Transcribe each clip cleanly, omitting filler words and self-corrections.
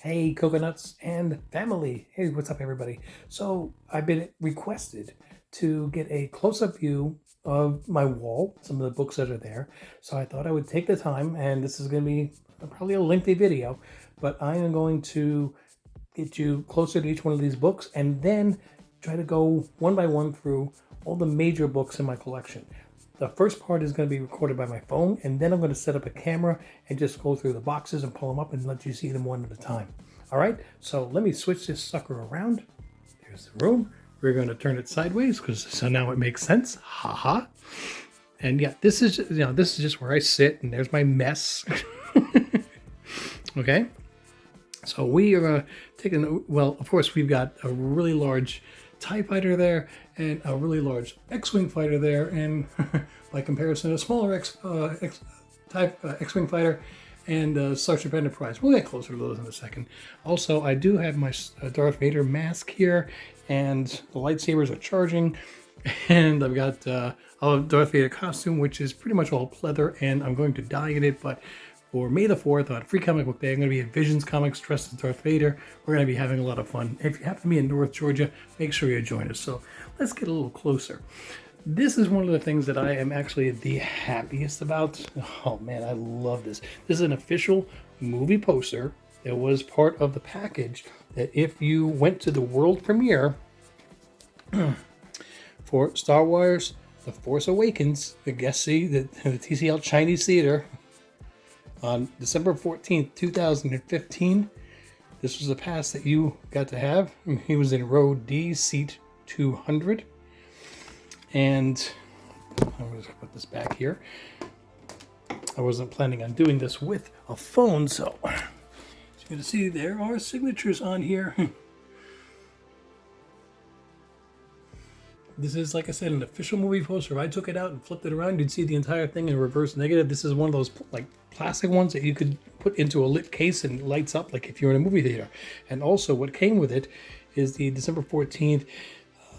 Hey, coconuts and family. Hey, what's up, everybody? So, I've been requested to get a close up view of my wall, some of the books that are there. So, I thought I would take the time, and this is going to be probably a lengthy video, but I am going to get you closer to each one of these books and then try to go one by one through all the major books in my collection. The first part is going to be recorded by my phone, and then I'm going to set up a camera and just go through the boxes and pull them up and let you see them one at a time. All right, so let me switch this sucker around. There's the room. We're going to turn it sideways because so now it makes sense. Ha. And yeah, this is just where I sit, and there's my mess. Okay, so we are taking, well, of course, we've got a really large TIE fighter there and a really large X-Wing fighter there, and by comparison, a smaller X-Wing fighter and Starship Enterprise. We'll get closer to those in a second. Also, I do have my Darth Vader mask here, and the lightsabers are charging, and I've got a Darth Vader costume, which is pretty much all pleather, and I'm going to dye in it, but for May the 4th on Free Comic Book Day, I'm going to be at Visions Comics dressed as Darth Vader. We're going to be having a lot of fun. If you happen to be in North Georgia, make sure you join us. So let's get a little closer. This is one of the things that I am actually the happiest about. Oh man, I love this. This is an official movie poster that was part of the package that if you went to the world premiere for Star Wars The Force Awakens, the guest seat, the TCL Chinese Theater, on December 14th, 2015, this was the pass that you got to have. He was in row D, seat 200. And I'm going to put this back here. I wasn't planning on doing this with a phone, so as you can see, there are signatures on here. This is, like I said, an official movie poster. If I took it out and flipped it around, you'd see the entire thing in reverse negative. This is one of those like plastic ones that you could put into a lit case and it lights up like if you're in a movie theater. And also what came with it is the December 14th,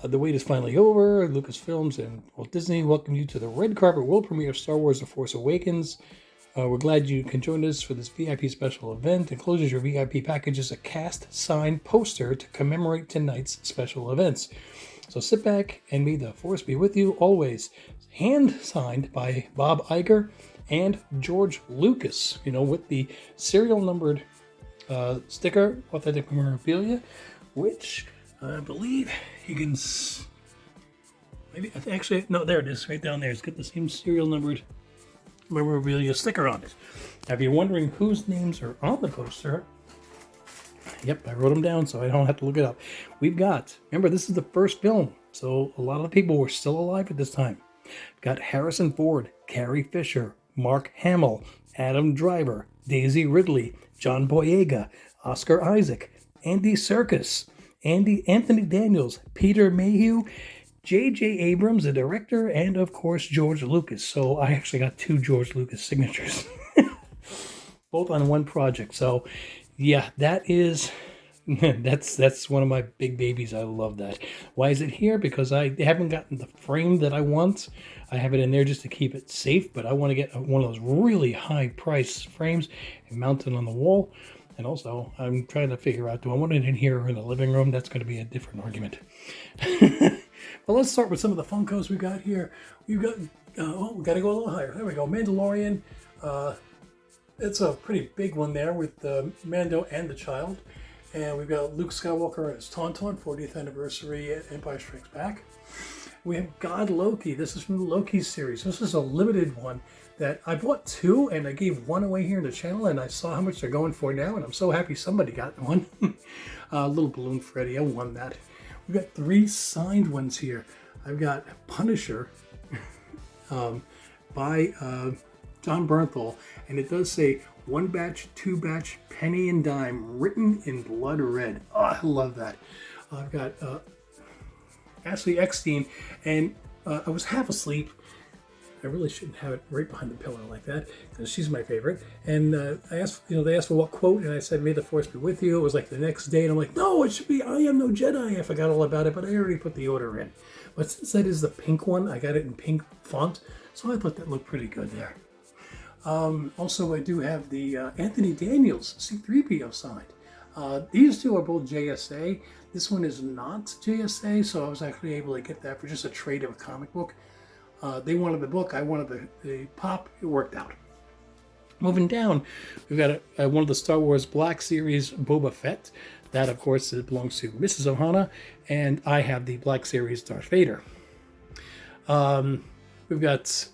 the wait is finally over. Lucasfilms and Walt Disney welcome you to the red carpet world premiere of Star Wars The Force Awakens. We're glad you can join us for this VIP special event. Encloses your VIP package is a cast signed poster to commemorate tonight's special events. So sit back and may the Force be with you always. Hand signed by Bob Iger and George Lucas, with the serial numbered sticker, authentic memorabilia, which I believe you can, actually, no, there it is, right down there. It's got the same serial numbered memorabilia sticker on it. Now, if you're wondering whose names are on the poster, yep, I wrote them down so I don't have to look it up. We've got, remember, this is the first film, so a lot of the people were still alive at this time. We've got Harrison Ford, Carrie Fisher, Mark Hamill, Adam Driver, Daisy Ridley, John Boyega, Oscar Isaac, Andy Serkis, Anthony Daniels, Peter Mayhew, J.J. Abrams, the director, and of course George Lucas. So I actually got two George Lucas signatures, both on one project. So yeah, that is that's one of my big babies. I love that. Why is it here? Because I haven't gotten the frame that I want. I have it in there just to keep it safe, but I want to get one of those really high price frames and mount it on the wall. And also, I'm trying to figure out, do I want it in here or in the living room? That's going to be a different argument. Well, let's start with some of the Funkos we got here. We've got, we got to go a little higher. There we go, Mandalorian. It's a pretty big one there with Mando and the child. And we've got Luke Skywalker as Tauntaun, 40th anniversary at Empire Strikes Back. We have God Loki. This is from the Loki series. This is a limited one that I bought two, and I gave one away here in the channel, and I saw how much they're going for now, and I'm so happy somebody got one. Little Balloon Freddy, I won that. We've got three signed ones here. I've got Punisher by John Bernthal, and it does say 1 batch, 2 batch, penny and dime, written in blood red. Oh, I love that. I've got Ashley Eckstein, and I was half asleep. I really shouldn't have it right behind the pillow like that because she's my favorite. And I asked, they asked for what quote, and I said, "May the Force be with you." It was like the next day, and I'm like, "No, it should be I am no Jedi." I forgot all about it, but I already put the order in. But since that is the pink one, I got it in pink font, so I thought that looked pretty good there. Also, I do have the Anthony Daniels C-3PO signed. These two are both JSA. This one is not JSA, so I was actually able to get that for just a trade of a comic book. They wanted the book, I wanted the pop. It worked out. Moving down, we've got one of the Star Wars Black Series Boba Fett. That, of course, belongs to Mrs. Ohana, and I have the Black Series Darth Vader. We've got,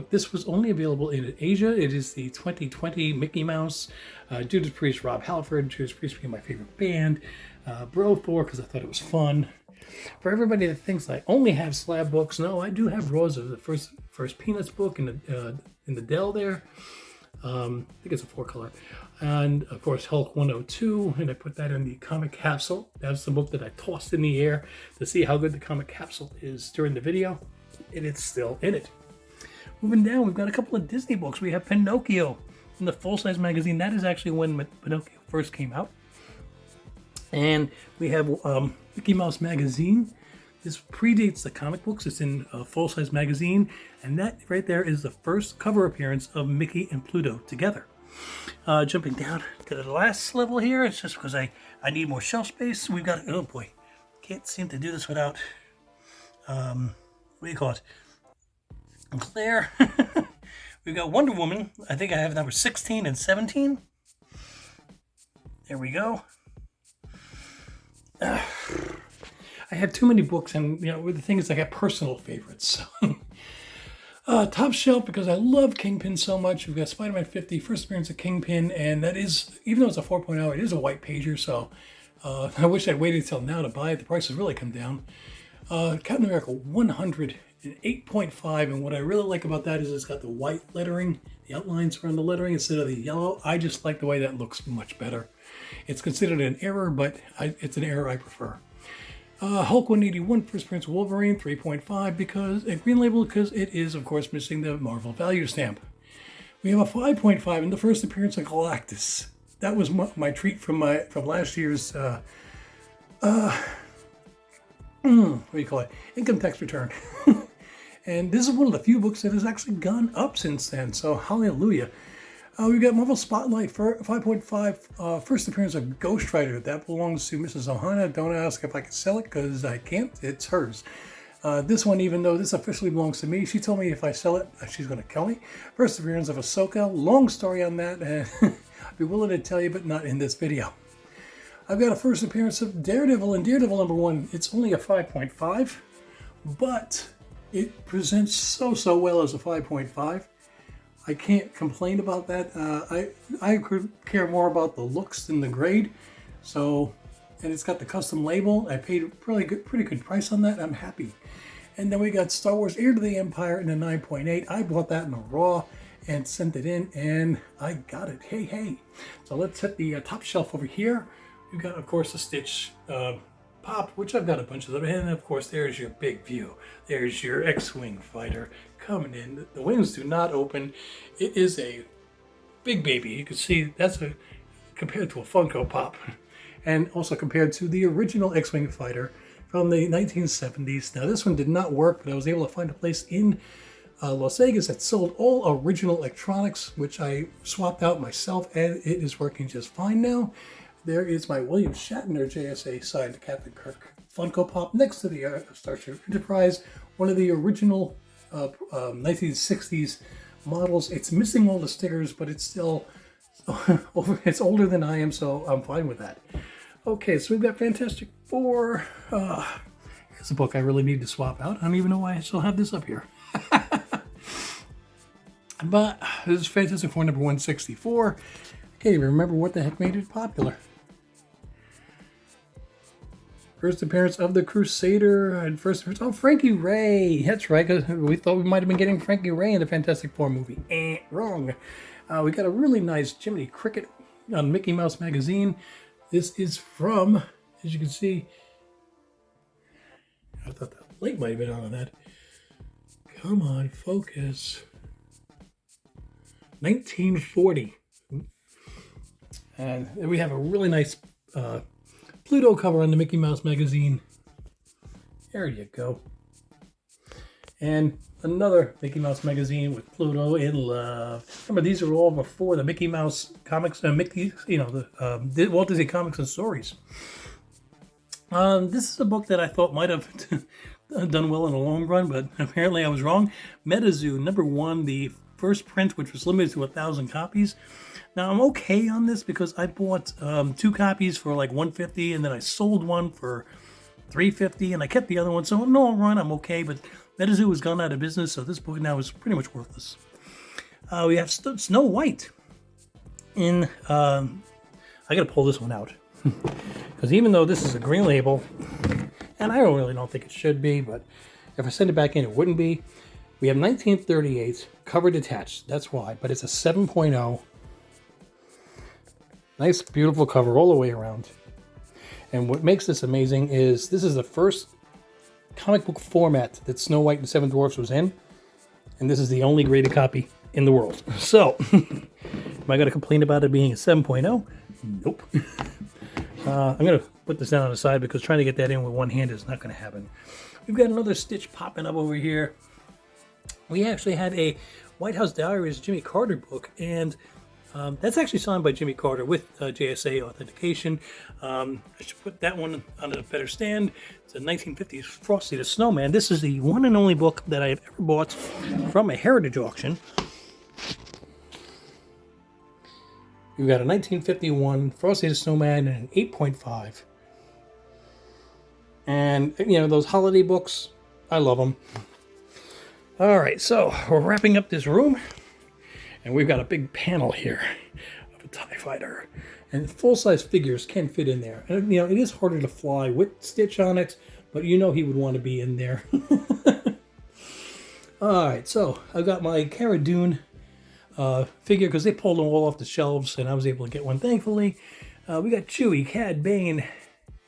this was only available in Asia. It is the 2020 Mickey Mouse. Judas Priest, Rob Halford. Judas Priest being my favorite band. Bro Thor, because I thought it was fun. For everybody that thinks I only have slab books, no, I do have rows of the first Peanuts book in the Dell there. I think it's a 4-color. And of course Hulk 102, and I put that in the comic capsule. That's the book that I tossed in the air to see how good the comic capsule is during the video, and it's still in it. Moving down, we've got a couple of Disney books. We have Pinocchio in the full-size magazine. That is actually when Pinocchio first came out. And we have Mickey Mouse magazine. This predates the comic books. It's in a full-size magazine, and that right there is the first cover appearance of Mickey and Pluto together. Jumping down to the last level here, it's just because I need more shelf space. We've got, oh boy, can't seem to do this without, what do you call it? Claire. We've got Wonder Woman. I think I have number 16 and 17. There we go. I have too many books, and the thing is, I got personal favorites. Top shelf, because I love Kingpin so much. We've got Spider-Man 50, first appearance of Kingpin, and that is, even though it's a 4.0, it is a white pager, so I wish I'd waited until now to buy it. The price has really come down. Captain America 100, an 8.5, and what I really like about that is it's got the white lettering, the outlines around the lettering instead of the yellow. I just like the way that looks much better. It's considered an error, but it's an error I prefer. Hulk 181, first appearance of Wolverine, 3.5, because at Green Label, because it is, of course, missing the Marvel value stamp. We have a 5.5 in the first appearance of Galactus. That was my treat from last year's what do you call it? Income tax return. And this is one of the few books that has actually gone up since then, so hallelujah. We've got Marvel Spotlight for 5.5, first appearance of Ghost Rider. That belongs to Mrs. Ohana. Don't ask if I can sell it, because I can't. It's hers. This one, even though this officially belongs to me, she told me if I sell it, she's going to kill me. First appearance of Ahsoka. Long story on that. I'd be willing to tell you, but not in this video. I've got a first appearance of Daredevil, and Daredevil number 1. It's only a 5.5, but it presents so well as a 5.5. I can't complain about that. I could care more about the looks than the grade. So, and it's got the custom label. I paid a pretty good price on that. I'm happy. And then we got Star Wars Heir to the Empire in a 9.8. I bought that in a raw and sent it in, and I got it. Hey. So let's hit the top shelf over here. We've got, of course, a Stitch pop, which I've got a bunch of them. And of course, there's your big view. There's your X-Wing fighter coming in. The wings do not open. It is a big baby. You can see that's compared to a Funko Pop, and also compared to the original X-Wing fighter from the 1970s. Now this one did not work, but I was able to find a place in Las Vegas that sold all original electronics, which I swapped out myself, and it is working just fine now. There is my William Shatner JSA signed Captain Kirk Funko Pop next to the Starship Enterprise, one of the original 1960s models. It's missing all the stickers, but it's still it's older than I am, so I'm fine with that. Okay, so we've got Fantastic Four. Here's a book I really need to swap out. I don't even know why I still have this up here. But this is Fantastic Four number 164. I can't even remember what the heck made it popular. First appearance of the Crusader, and first appearance, oh, Frankie Ray. That's right, because we thought we might have been getting Frankie Ray in the Fantastic Four movie. Wrong. We got a really nice Jiminy Cricket on Mickey Mouse magazine. This is from, as you can see, I thought the light might have been on that. Come on, focus. 1940. And we have a really nice Pluto cover on the Mickey Mouse magazine. There you go. And another Mickey Mouse magazine with Pluto in love. Remember, these are all before the Mickey Mouse comics, Mickey, the Walt Disney Comics and Stories. This is a book that I thought might have done well in the long run, but apparently I was wrong. MetaZoo #1, the first print, which was limited to 1,000 copies. Now I'm okay on this because I bought 2 copies for like $150, and then I sold one for $350, and I kept the other one. So in the long run, I'm okay. But MetaZoo has gone out of business, so this book now is pretty much worthless. We have Snow White. I gotta pull this one out because even though this is a green label, and I don't think it should be, but if I send it back in, it wouldn't be. We have 1938 cover detached. That's why, but it's a 7.0. Nice, beautiful cover all the way around. And what makes this amazing is this is the first comic book format that Snow White and the Seven Dwarfs was in. And this is the only graded copy in the world. So, am I going to complain about it being a 7.0? Nope. I'm going to put this down on the side because trying to get that in with one hand is not going to happen. We've got another Stitch popping up over here. We actually had a White House Diaries Jimmy Carter book, and that's actually signed by Jimmy Carter with JSA authentication. I should put that one on a better stand. It's a 1950s Frosty the Snowman. This is the one and only book that I have ever bought from a heritage auction. We've got a 1951 Frosty the Snowman and an 8.5. And, those holiday books, I love them. All right, so we're wrapping up this room. And we've got a big panel here of a TIE fighter. And full-size figures can fit in there. And, it is harder to fly with Stitch on it, but he would want to be in there. All right, so I've got my Cara Dune figure because they pulled them all off the shelves, and I was able to get one, thankfully. We got Chewie, Cad Bane,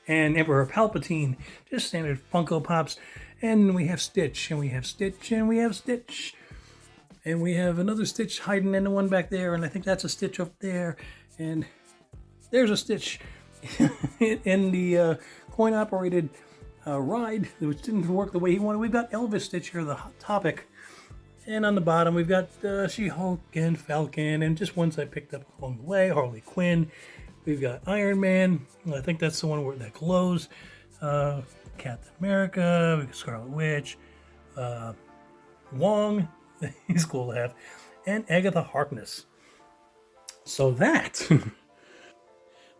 and Emperor Palpatine. Just standard Funko Pops. And we have Stitch, and we have Stitch, and we have Stitch. And we have another Stitch hiding in the one back there, and I think that's a Stitch up there. And there's a Stitch in the coin-operated ride, which didn't work the way he wanted. We've got Elvis Stitch here, the hot topic. And on the bottom, we've got She-Hulk and Falcon, and just ones I picked up along the way, Harley Quinn. We've got Iron Man. I think that's the one where that glows. Captain America, we've got Scarlet Witch. Wong. He's cool to have. And Agatha Harkness. So that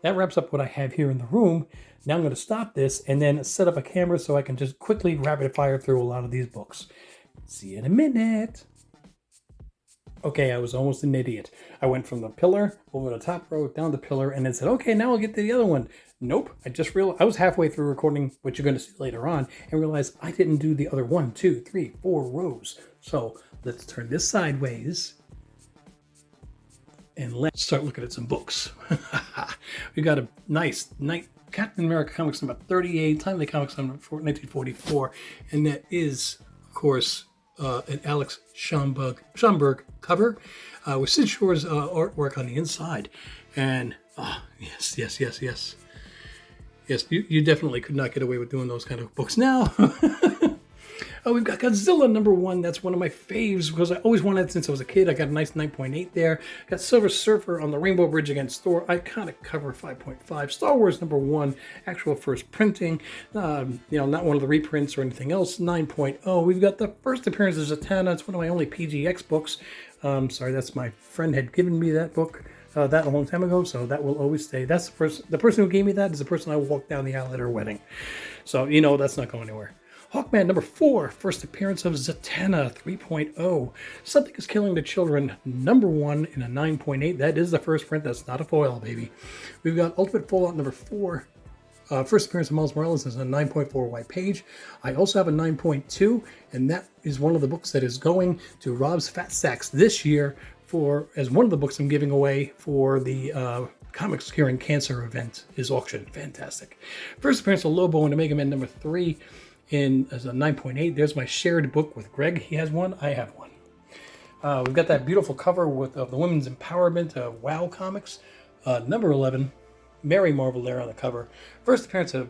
wraps up what I have here in the room. Now I'm going to stop this and then set up a camera so I can just quickly rapid fire through a lot of these books. See you in a minute. Okay, I was almost an idiot. I went from the pillar over the top row down the pillar and then said, okay, now I'll get to the other one. Nope, I just realized I was halfway through recording what you're going to see later on and realized I didn't do the other 1, 2, 3, 4 rows. So let's turn this sideways and let's start looking at some books. We got a nice Captain America Comics number 38, Timely Comics number 1944, and that is, of course, an Alex Schomburg cover with Sid Shore's artwork on the inside. And yes. Yes, you definitely could not get away with doing those kind of books now. We've got Godzilla #1. That's one of my faves because I always wanted it since I was a kid. I got a nice 9.8 there. Got Silver Surfer on the Rainbow Bridge against Thor. Iconic cover 5.5. Star Wars #1. Actual first printing. Not one of the reprints or anything else. 9.0. We've got the first appearance of Zatanna. It's one of my only PGX books. Sorry, that's my friend had given me that book. That a long time ago, so that will always stay. That's the person who gave me that is the person I walked down the aisle at her wedding. So, that's not going anywhere. Hawkman #4, first appearance of Zatanna 3.0. Something is Killing the Children #1 in a 9.8. That is the first print. That's not a foil, baby. We've got Ultimate Fallout #4. First appearance of Miles Morales is a 9.4 white page. I also have a 9.2, and that is one of the books that is going to Rob's Fat Sacks this year as one of the books I'm giving away for the Comics Curing Cancer event, his auction. Fantastic. First appearance of Lobo in Omega Man #3 as a 9.8. There's my shared book with Greg. He has one. I have one. We've got that beautiful cover of the women's empowerment of WoW Comics. #11. Mary Marvel there on the cover. First appearance of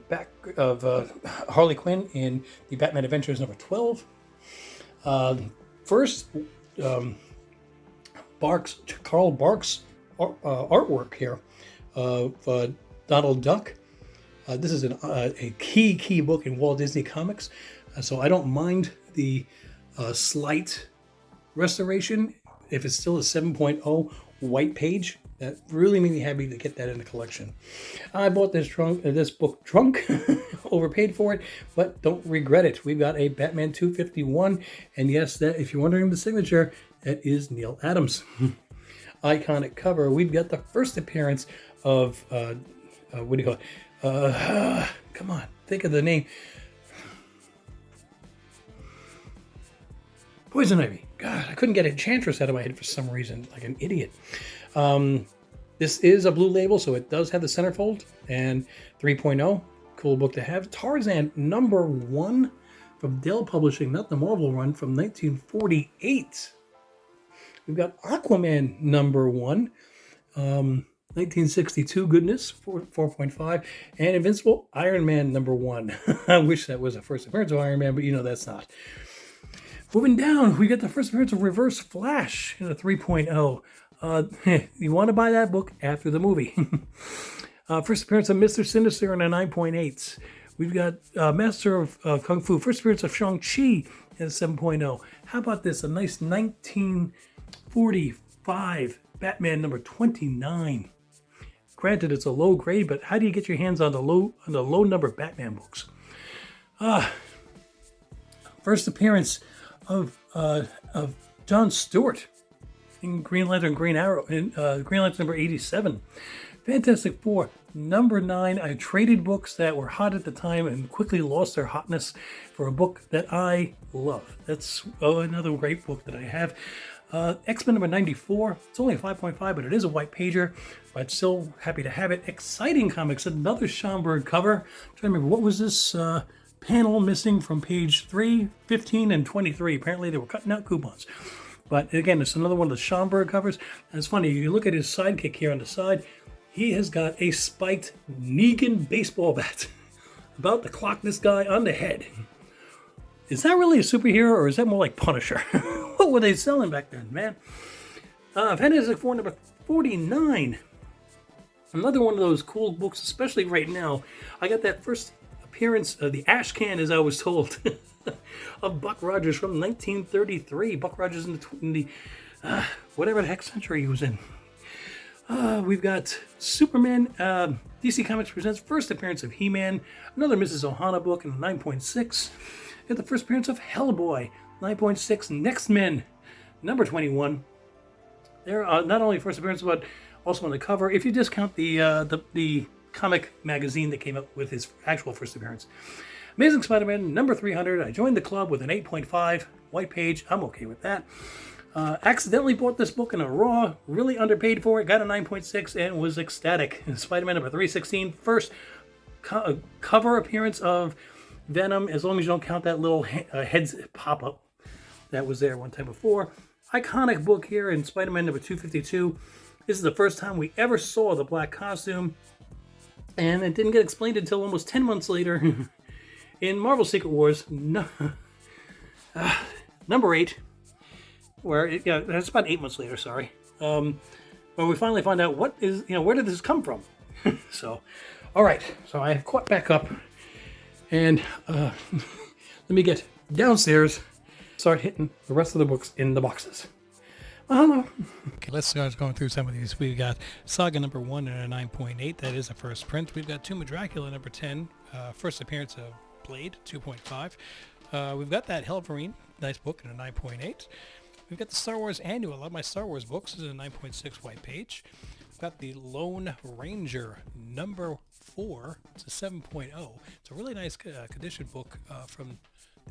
Harley Quinn in the Batman Adventures #12. First, Carl Barks artwork here of Donald Duck. This is a key book in Walt Disney Comics, so I don't mind the slight restoration if it's still a 7.0 white page. That really made me happy to get that in the collection. I bought this book drunk, overpaid for it, but don't regret it. We've got a Batman 251, and yes, that if you're wondering the signature, that is Neil Adams. Iconic cover. We've got the first appearance of what do you call it? Come on, think of the name. Poison Ivy. God, I couldn't get Enchantress out of my head for some reason, like an idiot. This is a blue label, so it does have the centerfold, and 3.0. Cool book to have. Tarzan #1 from Dell Publishing, not the Marvel run, from 1948. We've got Aquaman #1, 1962 goodness, 4.5, and Invincible Iron Man #1. I wish that was the first appearance of Iron Man, but you know that's not. Moving down, we get the first appearance of Reverse Flash in a 3.0. You want to buy that book after the movie. First appearance of Mr. Sinister in a 9.8. We've got Master of Kung Fu. First appearance of Shang-Chi in a 7.0. How about this? A nice 1945 Batman #29. Granted, it's a low grade, but how do you get your hands on the low number Batman books? First appearance of John Stewart in Green Lantern, Green Arrow, in Green Lantern #87. Fantastic Four #9. I traded books that were hot at the time and quickly lost their hotness for a book that I love. That's another great book that I have. X-Men #94. It's only a 5.5, but it is a white pager. But still happy to have it. Exciting Comics. Another Schomburg cover. I'm trying to remember, what was this panel missing from page 3, 15, and 23? Apparently they were cutting out coupons. But again, it's another one of the Schomburg covers. And it's funny, you look at his sidekick here on the side, he has got a spiked Negan baseball bat. About to clock this guy on the head. Is that really a superhero, or is that more like Punisher? What were they selling back then, man? Fantastic Four #49. Another one of those cool books, especially right now. I got that first appearance of the ash can, as I was told, of Buck Rogers from 1933. Buck Rogers in the whatever the heck century he was in. We've got Superman. DC Comics presents first appearance of He-Man. Another Mrs. Ohana book in 9.6. And the first appearance of Hellboy, 9.6. Next Men, #21. They're not only first appearance, but also on the cover. If you discount the comic magazine that came up with his actual first appearance. Amazing Spider-Man #300. I joined the club with an 8.5 white page. I'm okay with that. Accidentally bought this book in a raw, really underpaid for it, got a 9.6 and was ecstatic. Spider-Man #316, first cover appearance of Venom, as long as you don't count that little heads pop-up that was there one time before. Iconic book here in Spider-Man #252. This is the first time we ever saw the black costume, and it didn't get explained until almost 10 months later in Marvel Secret Wars #8. That's about 8 months later, sorry. Where we finally find out where did this come from? So, all right. So I have caught back up, and let me get downstairs, start hitting the rest of the books in the boxes. Hello. Okay, let's start going through some of these. We've got Saga #1 and a 9.8. That is a first print. We've got Tomb of Dracula #10. First appearance of Blade, 2.5. We've got that Helverine, nice book, and a 9.8. We've got the Star Wars Annual. I love my Star Wars books. This is a 9.6 white page. We've got the Lone Ranger #4. It's a 7.0. It's a really nice condition book from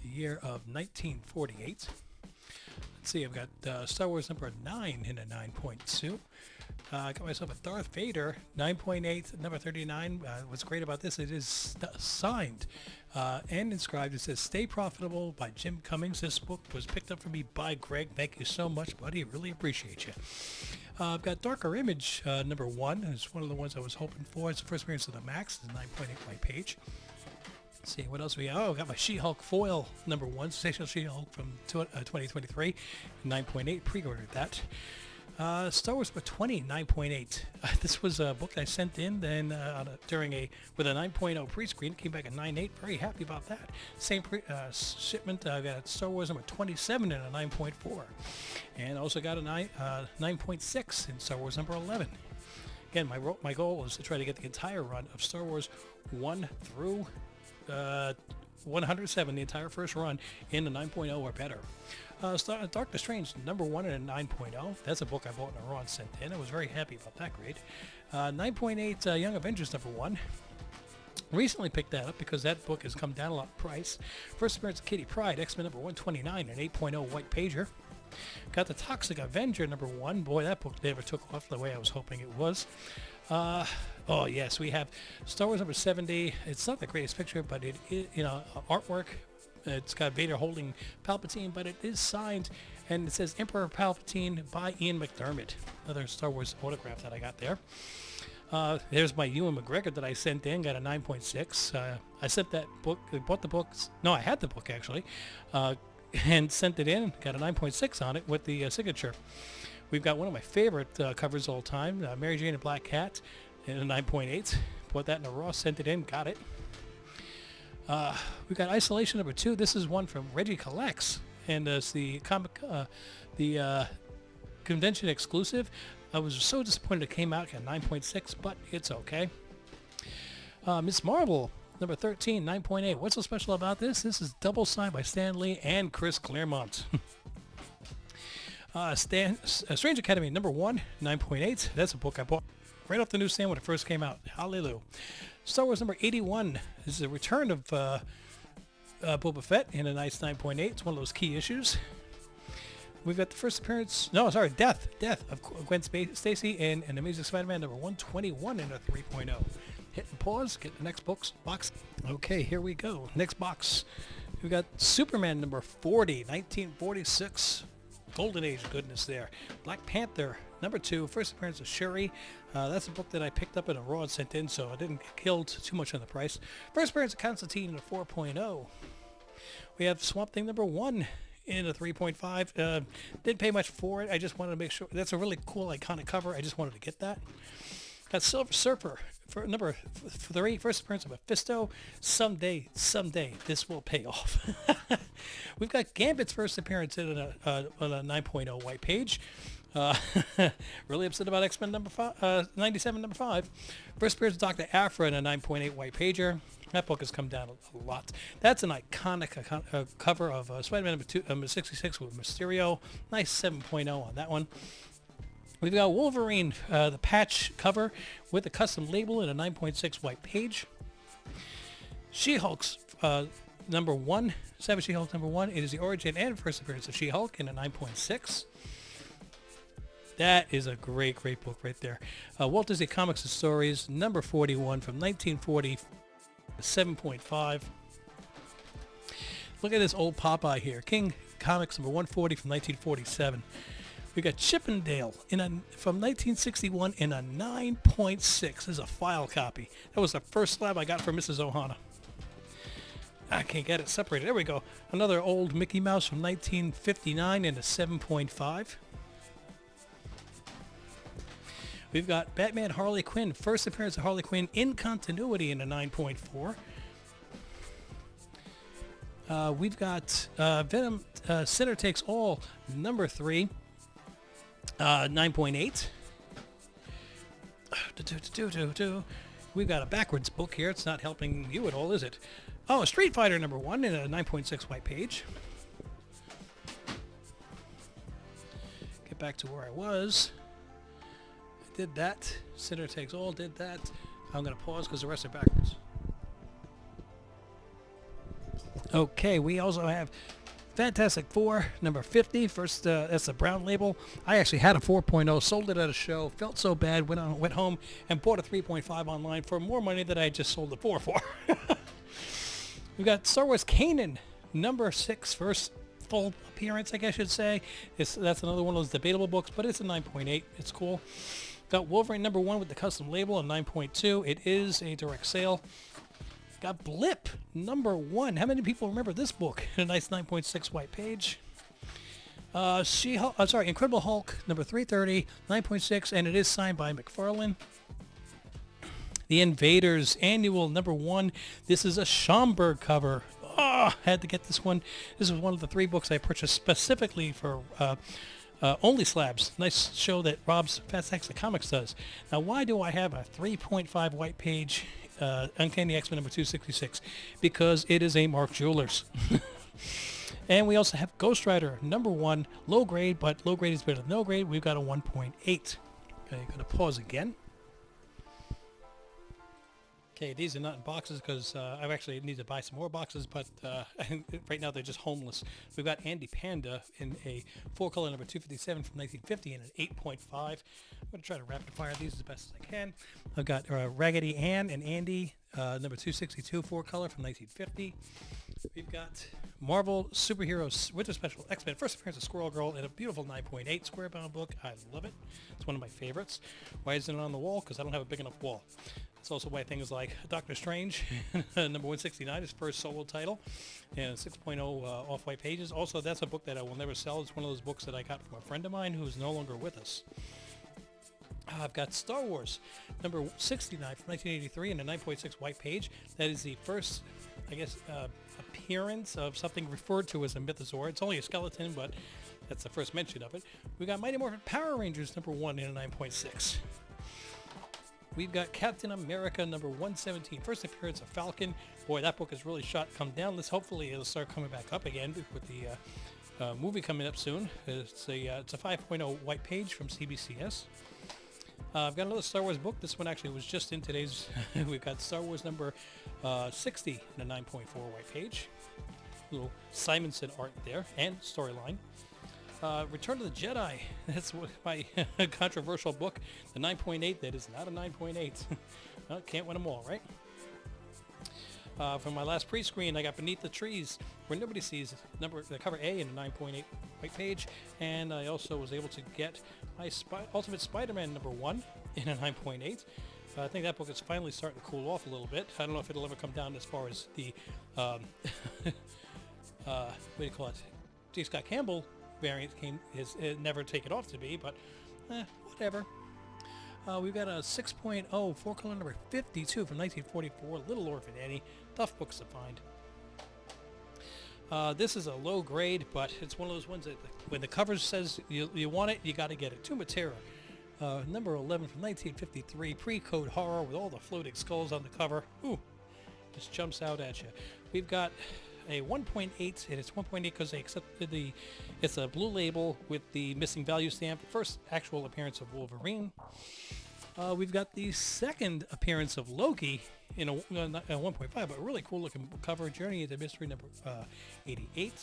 the year of 1948. Let's see, I've got Star Wars #9 in a 9.2. I got myself a Darth Vader 9.8, #39. What's great about this, it is signed and inscribed. It says, "Stay Profitable" by Jim Cummings. This book was picked up for me by Greg. Thank you so much, buddy. Really appreciate you. I've got Darker Image #1. It's one of the ones I was hoping for. It's the first appearance of the Max. It's a 9.8 white page. Let's see, what else we got? Oh, I got my She-Hulk foil number 1, Sensational She-Hulk from 2023, 9.8, pre-ordered that. Star Wars for 20, 9.8. This was a book I sent in then with a 9.0 pre-screen. It came back at 9.8. Very happy about that. Same shipment. I got Star Wars number 27 and a 9.4, and also got a 9.6 in Star Wars number 11. Again, my goal was to try to get the entire run of Star Wars 1 through 107, the entire first run, in a 9.0 or better. Doctor Strange number 1 and a 9.0. That's a book I bought in a raw and sent in. I was very happy about that grade. 9.8 Young Avengers number 1. Recently picked that up because that book has come down a lot in price. First appearance of Kitty Pryde, X-Men number 129, an 8.0 white pager. Got the Toxic Avenger number 1. Boy, that book never took off the way I was hoping it was. Oh yes, we have Star Wars number 70. It's not the greatest picture, but it is, artwork. It's got Vader holding Palpatine, but it is signed, and it says Emperor Palpatine by Ian McDiarmid. Another Star Wars autograph that I got there. There's my Ewan McGregor that I sent in, got a 9.6. I sent that book, bought the books. No, I had the book actually, and sent it in, got a 9.6 on it with the signature. We've got one of my favorite covers of all time, Mary Jane and Black Cat, in a 9.8. Bought that in a raw, sent it in, got it. We've got Isolation number 2. This is one from Reggie Collects, and it's the convention exclusive. I was so disappointed it came out at 9.6, but it's okay. Miss Marvel number 13, 9.8. What's so special about this? This is double signed by Stan Lee and Chris Claremont. Strange Academy number 1, 9.8. That's a book I bought right off the newsstand when it first came out. Hallelujah. Star Wars number 81. This is a return of Boba Fett in a nice 9.8. It's one of those key issues. We've got the first appearance, Death of Gwen Stacy in an Amazing Spider-Man number 121 in a 3.0. Hit and pause, get the next box. Okay, here we go. Next box. We've got Superman number 40, 1946. Golden Age goodness there. Black Panther number 2, first appearance of Shuri. That's a book that I picked up in a raw and sent in, so I didn't get killed too much on the price. First appearance of Constantine in a 4.0. We have Swamp Thing number 1 in a 3.5. Didn't pay much for it. I just wanted to make sure. That's a really cool, iconic cover. I just wanted to get that. Got Silver Surfer for number 3, first appearance of Mephisto. Someday, this will pay off. We've got Gambit's first appearance in a 9.0 white page. Really upset about X-Men number 97 number 5. First appearance of Dr. Aphra in a 9.8 white pager. That book has come down a lot. That's an iconic cover of Spider-Man number 66 with Mysterio. Nice 7.0 on that one. We've got Wolverine, the patch cover with a custom label in a 9.6 white page. She-Hulk's number 1, Savage She-Hulk number 1. It is the origin and first appearance of She-Hulk in a 9.6. That is a great book right there. Walt Disney Comics and Stories, number 41 from 1940, 7.5. Look at this old Popeye here. King Comics number 140 from 1947. We got Chippendale from 1961 in a 9.6. This is a file copy. That was the first slab I got from Mrs. Ohana. I can't get it separated. There we go. Another old Mickey Mouse from 1959 in a 7.5. We've got Batman Harley Quinn, first appearance of Harley Quinn in continuity in a 9.4. We've got Venom Sinner Takes All, number 3, 9.8. We've got a backwards book here. It's not helping you at all, is it? Oh, Street Fighter number 1 in a 9.6 white page. Get back to where I was. I did that. Sinner Takes All, did that. I'm going to pause because the rest are backwards. Okay, we also have Fantastic Four, number 50. First, that's the brown label. I actually had a 4.0, sold it at a show, felt so bad, went home and bought a 3.5 online for more money than I just sold the 4 for. We've got Star Wars Kanan, number 6, first full appearance, I guess I should say. That's another one of those debatable books, but it's a 9.8. It's cool. Got Wolverine number 1 with the custom label, a 9.2. It is a direct sale. got Blip, #1. How many people remember this book? A nice 9.6 white page. Incredible Hulk, number 330, 9.6, and it is signed by McFarlane. The Invaders Annual, #1. This is a Schomburg cover. Had to get this one. This is one of the 3 books I purchased specifically for Only Slabs. Nice show that Rob's Fast Stacks of Comics does. Now, why do I have a 3.5 white page Uncanny X-Men number 266? Because it is a Mark Jewelers. And we also have Ghost Rider, #1, low grade, but low grade is better than no grade. We've got a 1.8. Okay, going to pause again. Okay, these are not in boxes because I actually need to buy some more boxes, but right now they're just homeless. We've got Andy Panda in a 4-color number 257 from 1950 and an 8.5. I'm going to try to rapid fire these as best as I can. I've got Raggedy Ann and Andy, number 262, 4-color from 1950. We've got Marvel Superheroes Winter Special X-Men First Appearance of Squirrel Girl in a beautiful 9.8 square bound book. I love it. It's one of my favorites. Why isn't it on the wall? Because I don't have a big enough wall. It's also why things like Doctor Strange, number 169, his first solo title, and 6.0 off-white pages. Also, that's a book that I will never sell. It's one of those books that I got from a friend of mine who's no longer with us. I've got Star Wars, number 69 from 1983 in a 9.6 white page. That is the first, I guess, appearance of something referred to as a mythosaur. It's only a skeleton, but that's the first mention of it. We've got Mighty Morphin Power Rangers, #1 in a 9.6. We've got Captain America, number 117, first appearance of Falcon. Boy, that book has really come down. Hopefully it'll start coming back up again with the movie coming up soon. It's a 5.0 white page from CBCS. I've got another Star Wars book. This one actually was just in today's. We've got Star Wars number 60 in a 9.4 white page. Little Simonson art there and storyline. Return of the Jedi. That's my controversial book. The 9.8 that is not a 9.8. Well, can't win them all, right? From my last pre-screen, I got Beneath the Trees, Where Nobody Sees, the cover A in a 9.8 white page, and I also was able to get my Ultimate Spider-Man #1 in a 9.8. I think that book is finally starting to cool off a little bit. I don't know if it'll ever come down as far as the what do you call it? J. Scott Campbell variant is never taken off to be, but whatever. We've got a 6.0 4-color number 52 from 1944, Little Orphan Annie. Tough books to find. This is a low grade, but it's one of those ones that when the cover says you want it, you got to get it. Tomb of Terror, number 11 from 1953, pre-code horror with all the floating skulls on the cover. Ooh, just jumps out at you. We've got a 1.8, and it's 1.8 because they accepted it's a blue label with the missing value stamp. First actual appearance of Wolverine. We've got the second appearance of Loki in a 1.5, but a really cool looking cover. Journey into Mystery number 88.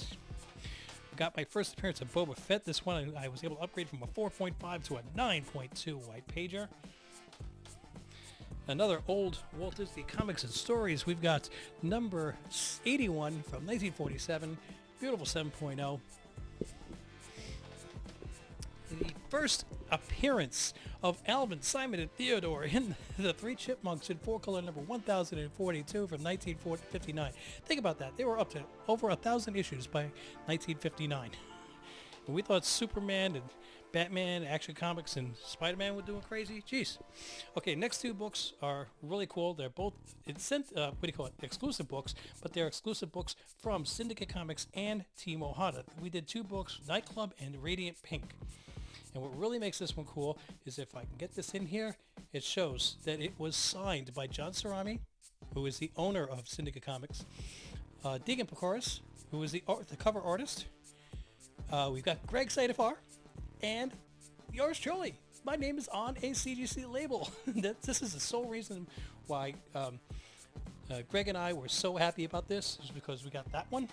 Got my first appearance of Boba Fett. This one I was able to upgrade from a 4.5 to a 9.2 white pager. Another old Walt Disney Comics and Stories. We've got number 81 from 1947. Beautiful 7.0. The first appearance of Alvin, Simon, and Theodore in the Three Chipmunks in 4-color number 1042 from 1959. Think about that. They were up to over 1,000 issues by 1959. And we thought Superman and Batman, Action Comics, and Spider-Man were doing crazy. Jeez. Okay, next two books are really cool. They're both exclusive books, but they're exclusive books from Syndicate Comics and Team Ohana. We did two books, Nightclub and Radiant Pink. And what really makes this one cool is if I can get this in here, it shows that it was signed by John Cerami, who is the owner of Syndicate Comics, Deegan Pecoris, who is the cover artist. We've got Greg Sadafar, and yours truly. My name is on a CGC label. This is the sole reason why Greg and I were so happy about this, is because we got that one,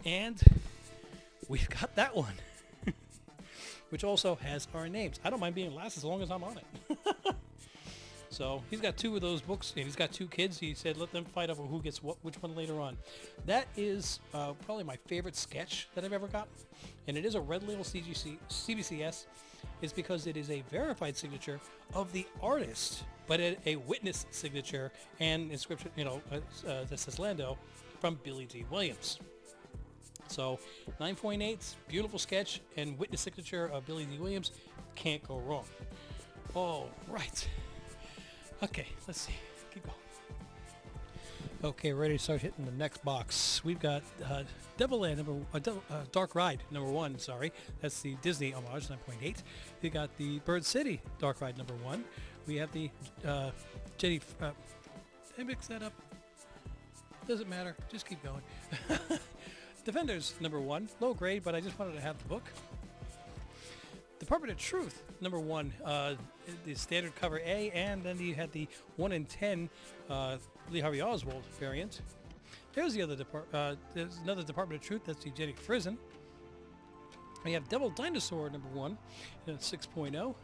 and we've got that one, which also has our names. I don't mind being last as long as I'm on it. So he's got 2 of those books, and he's got 2 kids. He said let them fight over who gets which one later on. That is probably my favorite sketch that I've ever gotten, and it is a red label CBCS. Is because it is a verified signature of the artist, but a witness signature and inscription, that says Lando from Billy D. Williams. So 9.8, beautiful sketch and witness signature of Billy D. Williams. Can't go wrong. All right. Okay, let's see. Keep going. Okay, ready to start hitting the next box. We've got Dark Ride number 1. Sorry, that's the Disney homage 9.8. We got the Bird City Dark Ride number 1. We have the Did I mix that up? Doesn't matter. Just keep going. Defenders number 1, low grade, but I just wanted to have the book. Department of Truth number 1, the standard cover A, and then you had the 1 in 10 Lee Harvey Oswald variant. There's the other there's another Department of Truth. That's the Jenny Frison. We have Devil Dinosaur number 1, 6.0.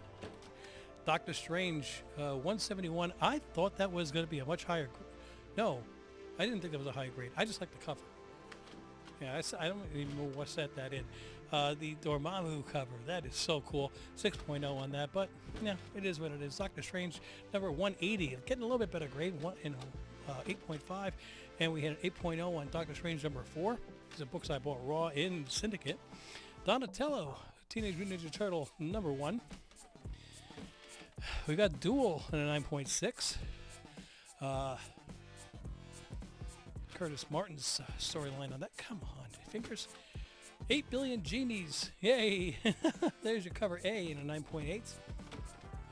Doctor Strange 171. I thought that was going to be a much higher. No, I didn't think that was a high grade. I just like the cover. Yeah, I don't even know what set that in. The Dormammu cover, that is so cool. 6.0 on that, but yeah, it is what it is. Doctor Strange number 180, getting a little bit better grade, 8.5, and we had an 8.0 on Doctor Strange number 4. These are books I bought raw in Syndicate. Donatello, Teenage Mutant Ninja Turtle number 1. We got Duel in a 9.6. Curtis Martin's storyline on that. Come on, fingers. 8 Billion Genies. Yay. There's your cover A in a 9.8.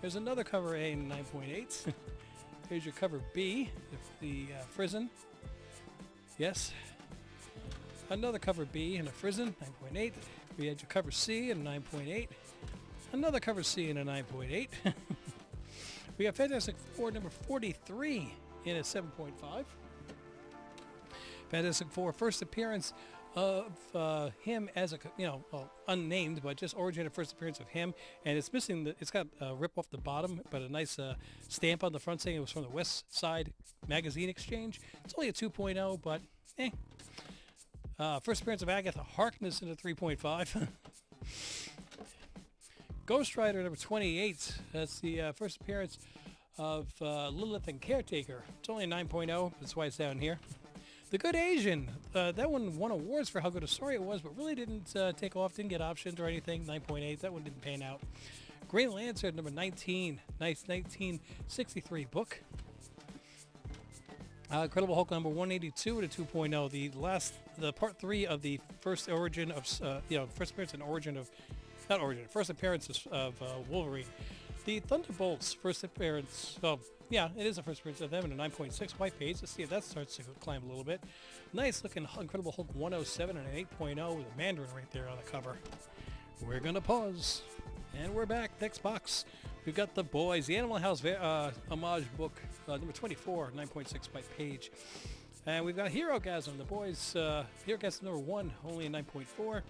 There's another cover A in a 9.8. Here's your cover B, the Frison. Yes. Another cover B in a Frison, 9.8. We had your cover C in a 9.8. Another cover C in a 9.8. We have Fantastic Four number 43 in a 7.5. Fantastic Four first appearance of him as a, unnamed, but just origin of first appearance of him, and it's missing it's got a rip off the bottom, but a nice stamp on the front saying it was from the West Side Magazine Exchange. It's only a 2.0, but first appearance of Agatha Harkness in a 3.5. Ghost Rider number 28. That's the first appearance of Lilith and Caretaker. It's only a 9.0. That's why it's down here. The Good Asian. That one won awards for how good a story it was, but really didn't take off, didn't get optioned or anything. 9.8. That one didn't pan out. Green Lantern number 19. Nice 1963 book. Incredible Hulk number 182 and a 2.0. The part 3 of the first origin of, first appearance and origin of, not origin, first appearance of Wolverine. The Thunderbolts first appearance, it is the first appearance of them in a 9.6 white page. Let's see if that starts to climb a little bit. Nice looking Incredible Hulk 107 and an 8.0 with a Mandarin right there on the cover. We're going to pause. And we're back. Next box. We've got The Boys, the Animal House homage book, number 24, 9.6 white page. And we've got Hero Gasm, The Boys, Hero Gasm number 1, only a 9.4.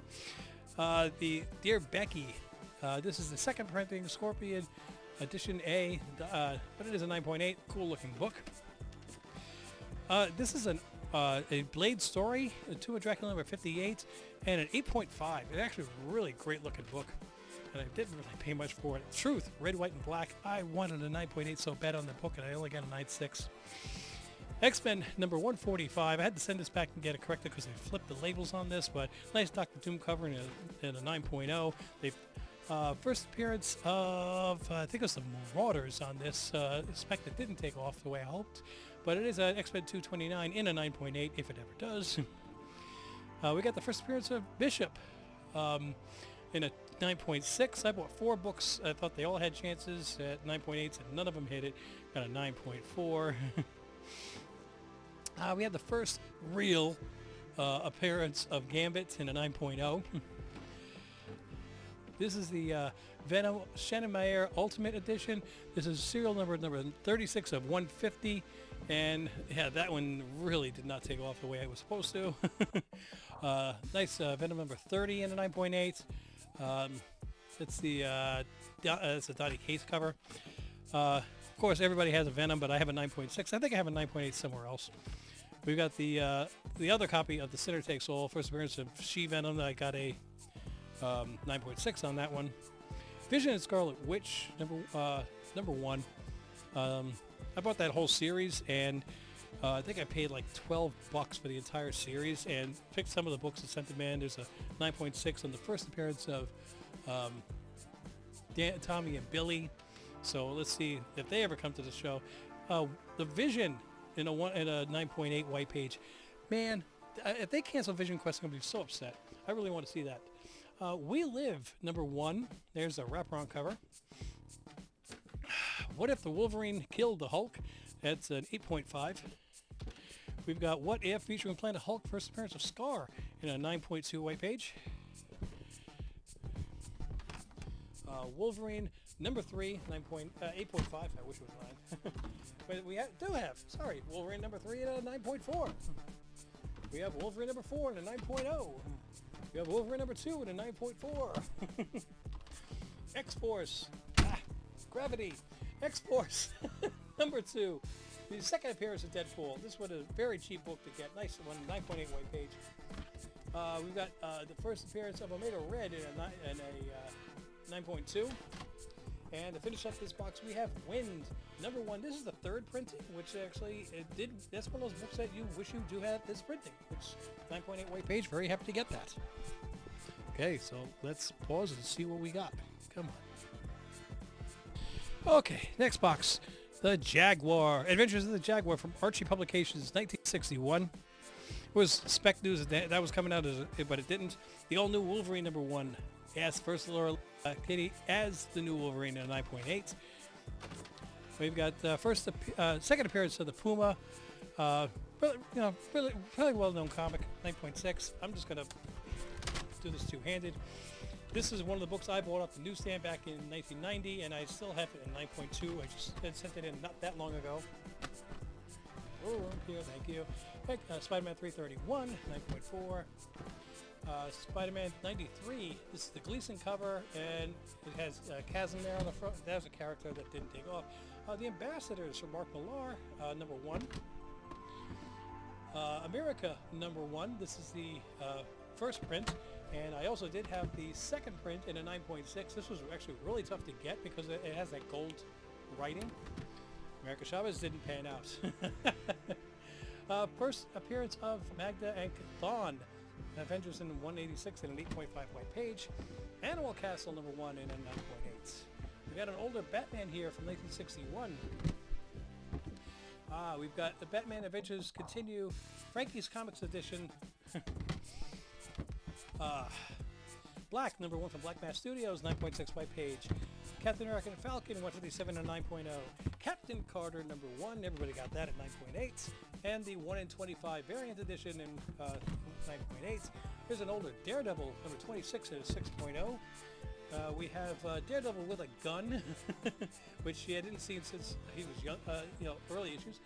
The Dear Becky, this is the second printing, Scorpion edition A, but it is a 9.8, cool looking book. This is a Blade story, a Tomb of Dracula number 58, and an 8.5. It's actually a really great looking book, and I didn't really pay much for it. Truth, red, white, and black. I wanted a 9.8 so bad on the book, and I only got a 9.6. X-Men number 145. I had to send this back and get it corrected because they flipped the labels on this, but nice Dr. Doom cover in a 9.0. They first appearance of, I think it was the Marauders on this. Spec that didn't take off the way I hoped, but it is an X-Men 229 in a 9.8 if it ever does. We got the first appearance of Bishop in a 9.6. I bought 4 books. I thought they all had chances at 9.8s, and none of them hit it. Got a 9.4. We had the first real appearance of Gambit in a 9.0. This is the Venom Shannon Meyer Ultimate Edition. This is serial number 36 of 150. And yeah, that one really did not take off the way it was supposed to. Nice Venom number 30 in a 9.8. It's a Donny Cates cover. Of course, everybody has a Venom, but I have a 9.6. I think I have a 9.8 somewhere else. We've got the other copy of the Sinner Takes All, first appearance of She-Venom. I got a 9.6 on that one. Vision and Scarlet Witch, number 1. I bought that whole series, and I think I paid like $12 for the entire series, and picked some of the books and sent them in. There's a 9.6 on the first appearance of Tommy and Billy. So let's see if they ever come to the show. The Vision in a 9.8 white page. Man, if they cancel Vision Quest, I'm going to be so upset. I really want to see that. We Live, number 1. There's a wraparound cover. What If the Wolverine Killed the Hulk? That's an 8.5. We've got What If, featuring Planet Hulk, first appearance of Scar, in a 9.2 white page. Wolverine, number 3, 8.5. I wish it was 9. But we do have, Wolverine number 3 at a 9.4. We have Wolverine number 4 at a 9.0. We have Wolverine number 2 at a 9.4. X-Force, Gravity, X-Force, number 2. The second appearance of Deadpool. This was a very cheap book to get. Nice one, 9.8 white page. We've got the first appearance of Omega Red in a 9.2. And to finish up this box, we have Wind, number 1. This is the third printing, which actually that's one of those books that you wish you do have this printing, which 9.8 white page. Very happy to get that. Okay, so let's pause and see what we got. Come on. Okay, next box. The Jaguar. Adventures of the Jaguar from Archie Publications, 1961. It was spec news that was coming out, but it didn't. The all-new Wolverine, number 1. As first Laura Kitty as the new Wolverine at 9.8. We've got second appearance of the Puma. Really well-known comic, 9.6. I'm just going to do this two-handed. This is one of the books I bought off the newsstand back in 1990, and I still have it in 9.2. I just sent it in not that long ago. Oh, thank you. Spider-Man 331, 9.4. Spider-Man 93. This is the Gleason cover, and it has Chasm there on the front. That was a character that didn't take off. The Ambassadors from Mark Millar, number 1. America, number 1. This is the first print, and I also did have the second print in a 9.6. This was actually really tough to get because it has that gold writing. America Chavez didn't pan out. First appearance of Magda and Chthon. Avengers in 186 and an 8.5 white page. Animal Castle, number 1 in a 9.8. We got an older Batman here from 1961. We've got the Batman Adventures Continue, Frankie's Comics Edition. Black, number 1 from Black Mass Studios, 9.6 white page. Captain America and Falcon, 157 and 9.0. Captain Carter, number 1. Everybody got that at 9.8. And the 1 in 25 variant edition in 9.8. Here's an older Daredevil, number 26 at a 6.0. We have Daredevil with a gun, which I didn't see since he was young, early issues.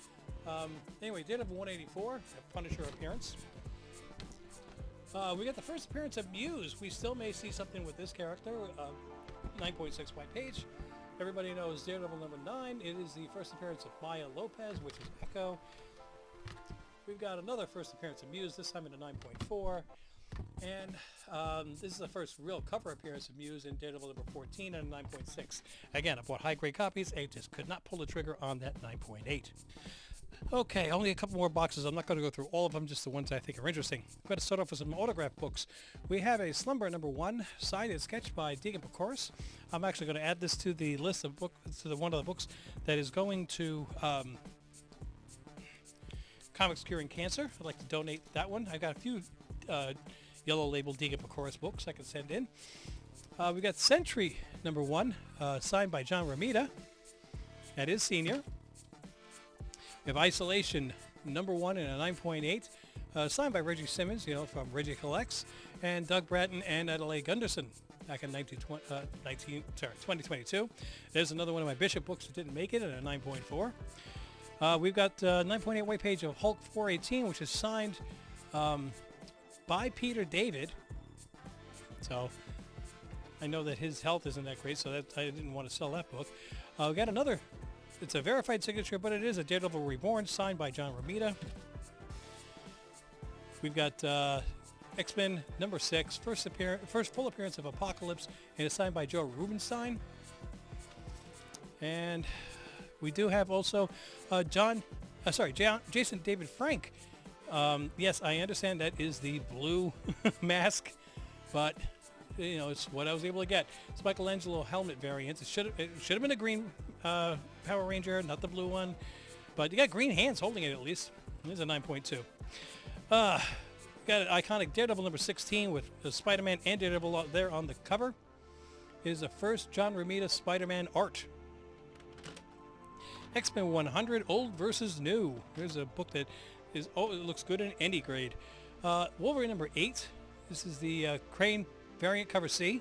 Anyway, Daredevil 184, a Punisher appearance. We got the first appearance of Muse. We still may see something with this character. 9.6 white page. Everybody knows Daredevil number 9. It is the first appearance of Maya Lopez, which is Echo. We've got another first appearance of Muse, this time in a 9.4. And this is the first real cover appearance of Muse in Daredevil number 14 and a 9.6. Again, I bought high-grade copies. I just could not pull the trigger on that 9.8. Okay, only a couple more boxes. I'm not going to go through all of them, just the ones I think are interesting. I'm going to start off with some autograph books. We have a Slumber number 1, signed and sketched by Deegan Pecoris. I'm actually going to add this to the list of one of the books that is going to Comics Curing Cancer. I'd like to donate that one. I've got a few yellow label Deegan Pecoris books I can send in. We got Sentry number 1, signed by John Romita. That is senior. We have Isolation number 1 in a 9.8, signed by Reggie Simmons, from Reggie Collects, and Doug Bratton and Adelaide Gunderson back in 2022. There's another one of my Bishop books that didn't make it at a 9.4. We've got a 9.8 white page of Hulk 418, which is signed by Peter David. So I know that his health isn't that great, so I didn't want to sell that book. We got another it's a verified signature, but it is a Daredevil Reborn signed by John Romita. We've got X-Men number 6, first full appearance of Apocalypse, and it's signed by Joe Rubenstein. And we do have also Jason David Frank. Yes, I understand that is the blue mask, but it's what I was able to get. It's Michelangelo helmet variant. It should have been a green Power Ranger, not the blue one, but you got green hands holding it at least. There's a 9.2. Got an iconic Daredevil number 16 with Spider-Man and Daredevil there on the cover. It is the first John Romita Spider-Man art. X-Men 100, Old versus New. There's a book that it looks good in any grade. Wolverine number 8. This is the Crane variant, cover C.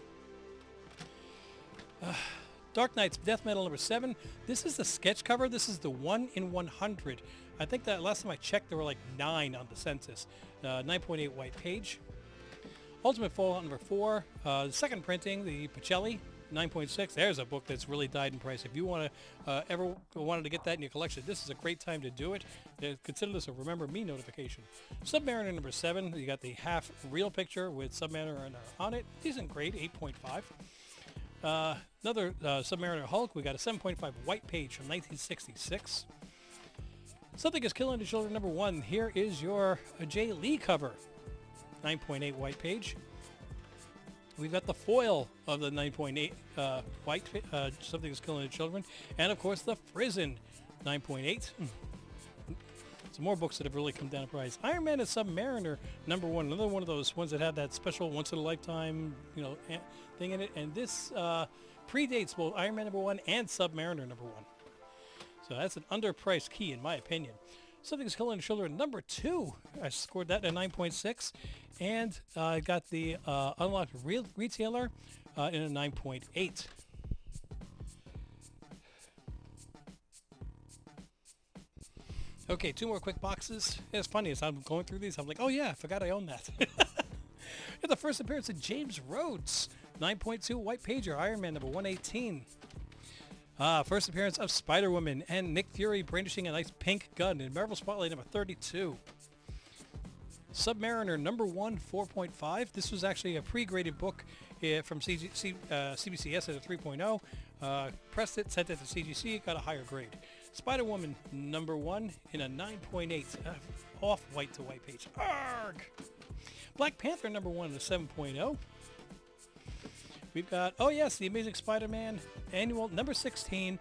Dark Knight's Death Metal number 7. This is the sketch cover. This is the 1 in 100. I think that last time I checked there were like 9 on the census. 9.8 white page. Ultimate Fallout number 4. The second printing, the Pacelli, 9.6. There's a book that's really died in price. If you ever wanted to get that in your collection, this is a great time to do it. Consider this a Remember Me notification. Submariner number 7. You got the half real picture with Submariner on it. Decent grade, 8.5. Another Submariner Hulk. We got a 7.5 white page from 1966. Something is Killing the Children number 1. Here is your Jay Lee cover. 9.8 white page. We've got the foil of the 9.8 white, Something is Killing the Children. And of course the Frizzen, 9.8. Some more books that have really come down in price. Iron Man and Submariner number 1. Another one of those ones that have that special once-in-a-lifetime thing in it. And this predates both Iron Man number 1 and Submariner number 1. So that's an underpriced key in my opinion. Something's Killing the Children number 2. I scored that at 9.6. And I got the Unlocked Retailer in a 9.8. Okay, 2 more quick boxes. It's funny, as I'm going through these, I'm like, oh yeah, I forgot I own that. Got the first appearance of James Rhodes, 9.2 white pager, Iron Man number 118. First appearance of Spider-Woman and Nick Fury brandishing a nice pink gun in Marvel Spotlight number 32. Submariner number 1, 4.5. This was actually a pre-graded book from CBCS at a 3.0. Pressed it, sent it to CGC, got a higher grade. Spider-Woman number 1 in a 9.8, off-white to white page. Arrgh! Black Panther number 1 in a 7.0. We've got, oh yes, The Amazing Spider-Man Annual number 16.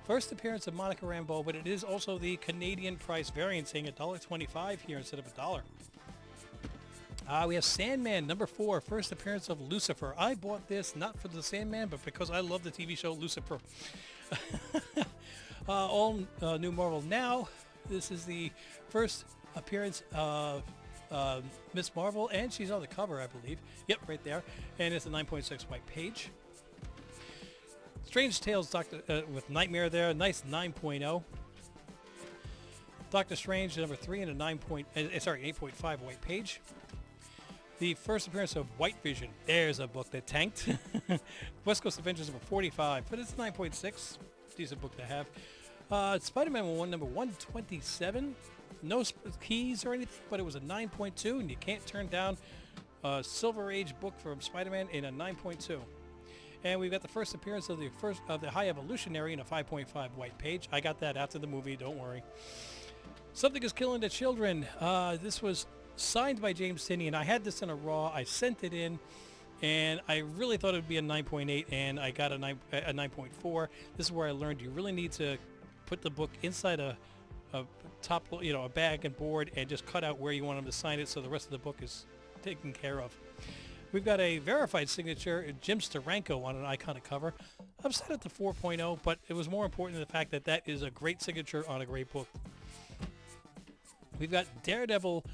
First appearance of Monica Rambeau, but it is also the Canadian price variant, saying $1.25 here instead of $1. We have Sandman number 4, first appearance of Lucifer. I bought this not for the Sandman, but because I love the TV show Lucifer. All new Marvel now. This is the first appearance of Miss Marvel, and she's on the cover, I believe. Yep, right there. And it's a 9.6 white page. Strange Tales with Nightmare there, nice 9.0. Doctor Strange number 3 and a 8.5 white page. The first appearance of White Vision. There's a book that tanked. West Coast Avengers number 45, but it's 9.6. Decent book to have. Spider-Man 1 number 127. No keys or anything, but it was a 9.2, and you can't turn down a Silver Age book from Spider-Man in a 9.2. And we've got the first appearance of the High Evolutionary in a 5.5 white page. I got that after the movie, don't worry. Something is Killing the Children. This was signed by James Tinney, and I had this in a raw. I sent it in, and I really thought it would be a 9.8, and I got a 9.4. This is where I learned you really need to put the book inside a top, a bag and board, and just cut out where you want them to sign it, so the rest of the book is taken care of. We've got a verified signature, Jim Steranko, on an iconic cover. I'm set at the 4.0, but it was more important the fact that is a great signature on a great book. We've got Daredevil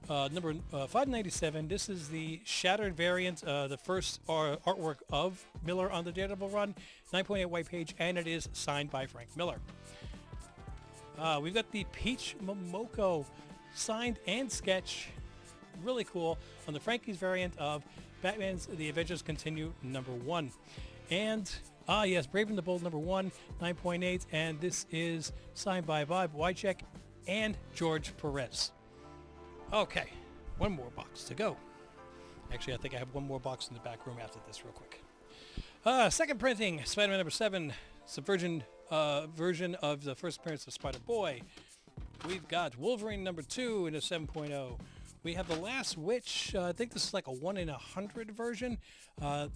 number 597. This is the shattered variant, the first artwork of Miller on the Daredevil run. 9.8 white page, and it is signed by Frank Miller. We've got the Peach Momoko signed and sketch. Really cool on the Frankie's variant of Batman's The Avengers Continue number 1. And Ah, yes, Brave and the Bold #1, 9.8, and this is signed by Bob Wycheck and George Perez. Okay, one more box to go. Actually, I think I have one more box in the back room after this real quick. Second printing, Spider-Man #7, subversion version of the first appearance of Spider-Boy. We've got Wolverine #2 in a 7.0. We have The Last Witch. I think this is like a 1 in 100 version.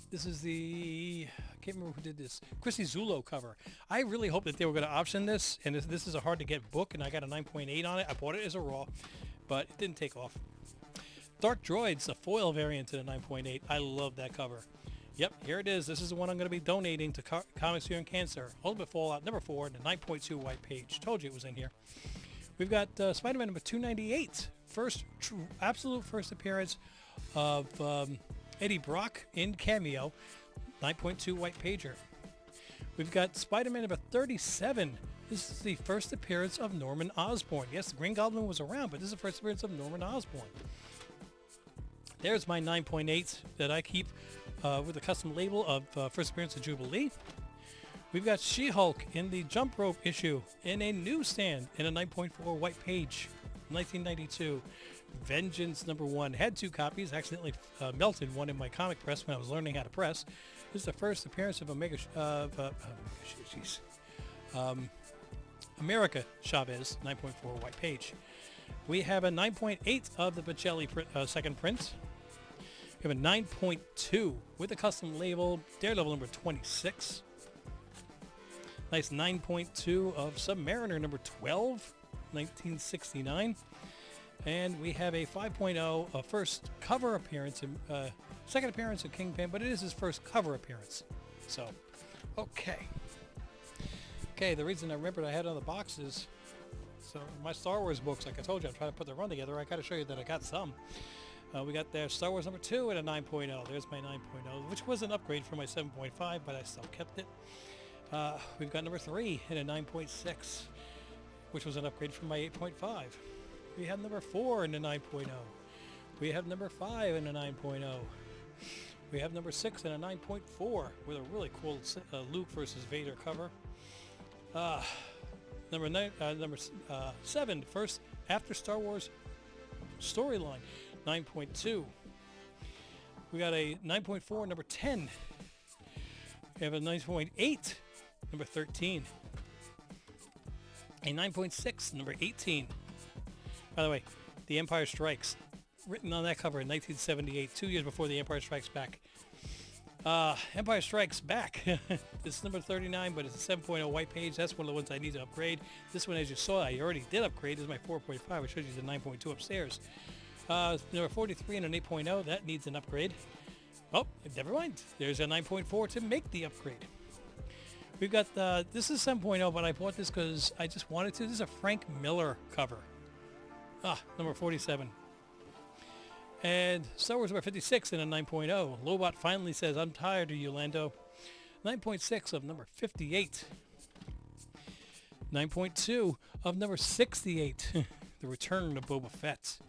This is the, I can't remember who did this, Chrissy Zullo cover. I really hope that they were going to option this, and this is a hard to get book, and I got a 9.8 on it. I bought it as a raw, but it didn't take off. Dark Droids, a foil variant to the 9.8. I love that cover. Yep, here it is. This is the one I'm going to be donating to Comics Cure and Cancer. Ultimate Fallout #4 in the 9.2 white page. Told you it was in here. We've got Spider-Man #298. Absolute first appearance of Eddie Brock in cameo. 9.2 white pager. We've got Spider-Man #37. This is the first appearance of Norman Osborn. Yes, the Green Goblin was around, but this is the first appearance of Norman Osborn. There's my 9.8 that I keep with a custom label of first appearance of Jubilee. We've got She-Hulk in the Jump Rope issue in a newsstand in a 9.4 white page, 1992. Vengeance #1. Had 2 copies, accidentally melted one in my comic press when I was learning how to press. This is the first appearance of America Chavez, 9.4 white page. We have a 9.8 of the Bocelli second print. We have a 9.2 with a custom label, Daredevil #26. Nice 9.2 of Submariner #12, 1969. And we have a 5.0 of first cover appearance, second appearance of Kingpin, but it is his first cover appearance. So, okay. Okay, the reason I remembered I had other boxes, so my Star Wars books, like I told you, I'm trying to put the run together. I got to show you that I got some. We got there Star Wars #2 and a 9.0. There's my 9.0, which was an upgrade from my 7.5, but I still kept it. We've got #3 in a 9.6, which was an upgrade from my 8.5. We have #4 in a 9.0. We have #5 in a 9.0. We have #6 in a 9.4 with a really cool Luke versus Vader cover. #7, first after Star Wars storyline, 9.2. We got a 9.4, #10. We have a 9.8, #13. A 9.6, #18. By the way, The Empire Strikes, written on that cover in 1978, 2 years before The Empire Strikes Back. Empire Strikes Back. This is #39, but it's a 7.0 white page. That's one of the ones I need to upgrade. This one, as you saw, I already did upgrade. This is my 4.5. I showed you the 9.2 upstairs. #43 and an 8.0. That needs an upgrade. Oh, never mind. There's a 9.4 to make the upgrade. We've got, this is 7.0, but I bought this because I just wanted to. This is a Frank Miller cover. #47. And Star Wars #56 in a 9.0. Lobot finally says, I'm tired of you, Lando. 9.6 of #58. 9.2 of #68. The Return of Boba Fett.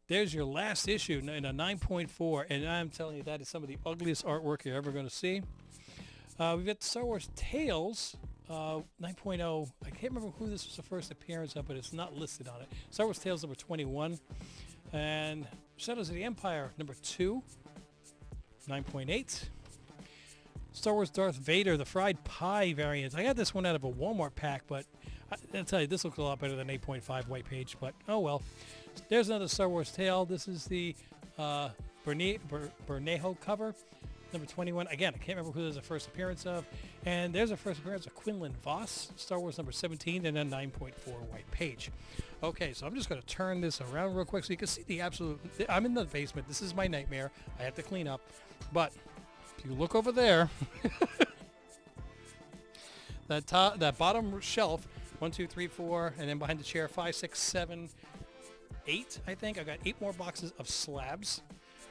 There's your last issue in a 9.4, and I'm telling you, that is some of the ugliest artwork you're ever going to see. We've got Star Wars Tales, 9.0. I can't remember who this was the first appearance of, but it's not listed on it. Star Wars Tales #21. And Shadows of the Empire #2, 9.8. Star Wars Darth Vader, the fried pie variant. I got this one out of a Walmart pack, but I'll tell you, this looks a lot better than 8.5 white page, but oh well. There's another Star Wars tale. This is the Bernejo cover, #21. Again, I can't remember who there's a first appearance of. And there's a first appearance of Quinlan Voss, Star Wars #17, and a 9.4 white page. Okay, so I'm just going to turn this around real quick so you can see the absolute... I'm in the basement. This is my nightmare. I have to clean up. But if you look over there, that bottom shelf, 1, 2, 3, 4, and then behind the chair, 5, 6, 7, 8, I think. I got 8 more boxes of slabs.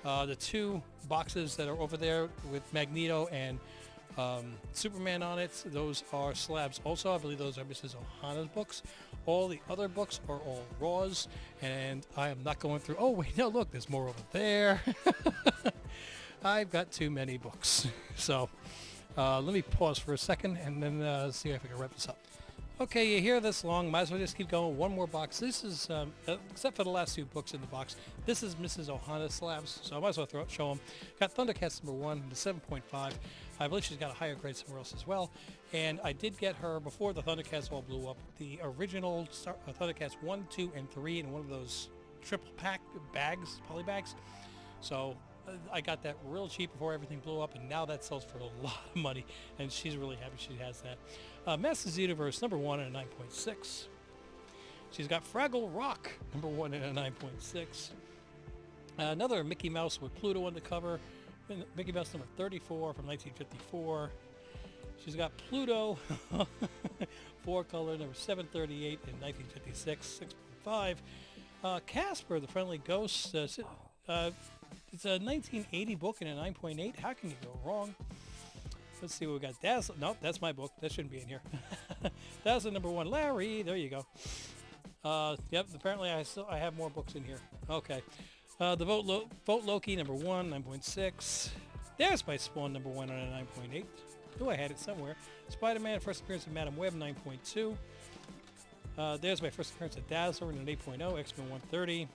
The 2 boxes that are over there with Magneto and Superman on it, those are slabs also. I believe those are Mrs. Ohana's books. All the other books are all raws, and I am not going through... Oh, wait, no, look, there's more over there. I've got too many books. So, Let me pause for a second and then see if I can wrap this up. Okay, you hear this long, might as well just keep going. One more box. This is, except for the last 2 books in the box, this is Mrs. Ohana's slabs, so I might as well show them. Got Thundercats #1, the 7.5. I believe she's got a higher grade somewhere else as well. And I did get her, before the Thundercats all blew up, the original Thundercats 1, 2, and 3 in one of those triple pack bags, poly bags. So I got that real cheap before everything blew up, and now that sells for a lot of money, and she's really happy she has that. Masters of the Universe #1 and a 9.6. She's got Fraggle Rock #1 and a 9.6. Another Mickey Mouse with Pluto on the cover, Mickey Mouse number 34 from 1954. She's got Pluto 4-color number 738 in 1956, 6.5. Casper the Friendly Ghost. It's a 1980 book and a 9.8. How can you go wrong? Let's see what we got. Dazzler. Nope, that's my book. That shouldn't be in here. Dazzler #1. Larry. There you go. Yep. Apparently, I have more books in here. Okay. The Vote Loki #1, 9.6. There's my Spawn #1 on a 9.8. Oh, I had it somewhere. Spider-Man first appearance of Madam Web 9.2. There's my first appearance of Dazzler in an 8.0. X-Men 130.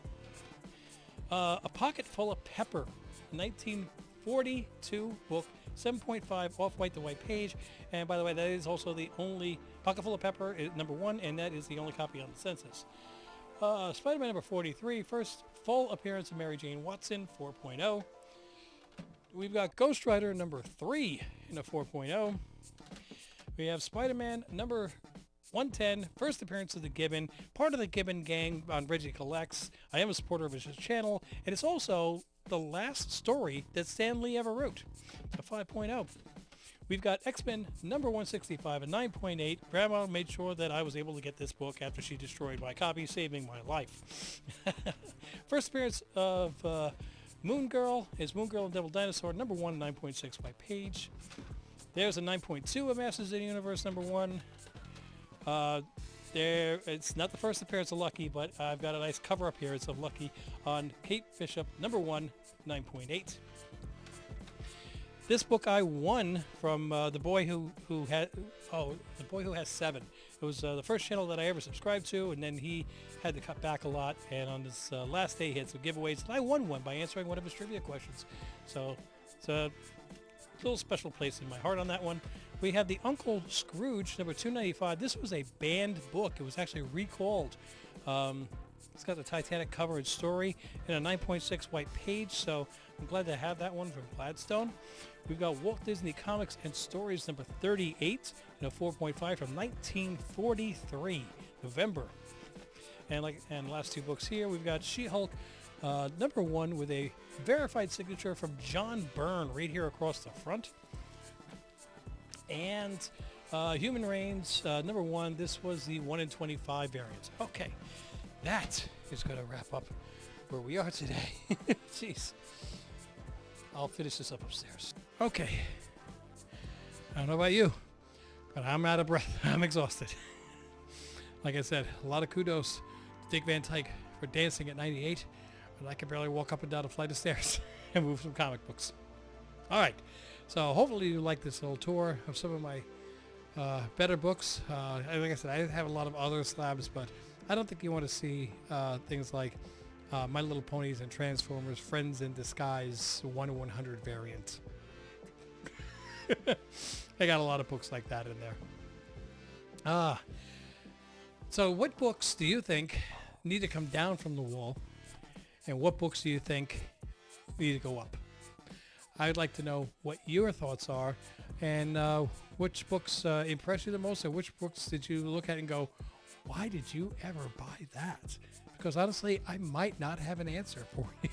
A Pocket Full of Pepper, 1942 book, 7.5 off-white to white page. And by the way, that is also the only Pocket Full of Pepper #1, and that is the only copy on the census. Spider-Man #43, first full appearance of Mary Jane Watson, 4.0. We've got Ghost Rider #3 in a 4.0. We have Spider-Man #110, first appearance of the Gibbon, part of the Gibbon gang on Reggie Collects. I am a supporter of his channel, and it's also the last story that Stan Lee ever wrote, a 5.0. We've got X-Men #165, a 9.8. Grandma made sure that I was able to get this book after she destroyed my copy, saving my life. First appearance of Moon Girl is Moon Girl and Devil Dinosaur, #1, 9.6 white page. There's a 9.2 of Masters of the Universe #1. It's not the first appearance of Lucky, but I've got a nice cover appearance of Lucky on Kate Bishop #1, 9.8. This book I won from the boy who has 7. It was the first channel that I ever subscribed to, and then he had to cut back a lot. And on this last day, he had some giveaways, and I won one by answering one of his trivia questions. So it's a little special place in my heart on that one. We have the Uncle Scrooge #295. This was a banned book. It was actually recalled. It's got the Titanic cover and story and a 9.6 white page, so I'm glad to have that one from Gladstone. We've got Walt Disney Comics and Stories #38 and a 4.5 from 1943, November. And last 2 books here, we've got She-Hulk #1 with a verified signature from John Byrne right here across the front. And Human Reigns #1. This was the 1 in 25 variant. Okay, that is going to wrap up where we are today. Jeez. I'll finish this up upstairs. Okay. I don't know about you, but I'm out of breath. I'm exhausted. Like I said, a lot of kudos to Dick Van Dyke for dancing at 98, but I can barely walk up and down a flight of stairs and move some comic books. All right. So hopefully you like this little tour of some of my better books. Like I said, I have a lot of other slabs, but I don't think you want to see things like My Little Ponies and Transformers Friends in Disguise 1/100 variant. I got a lot of books like that in there. So what books do you think need to come down from the wall, and what books do you think need to go up? I'd like to know what your thoughts are, and which books impressed you the most, and which books did you look at and go, why did you ever buy that? Because honestly, I might not have an answer for you.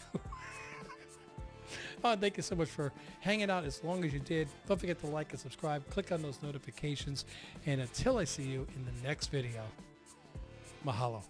Thank you so much for hanging out as long as you did. Don't forget to like and subscribe. Click on those notifications. And until I see you in the next video, mahalo.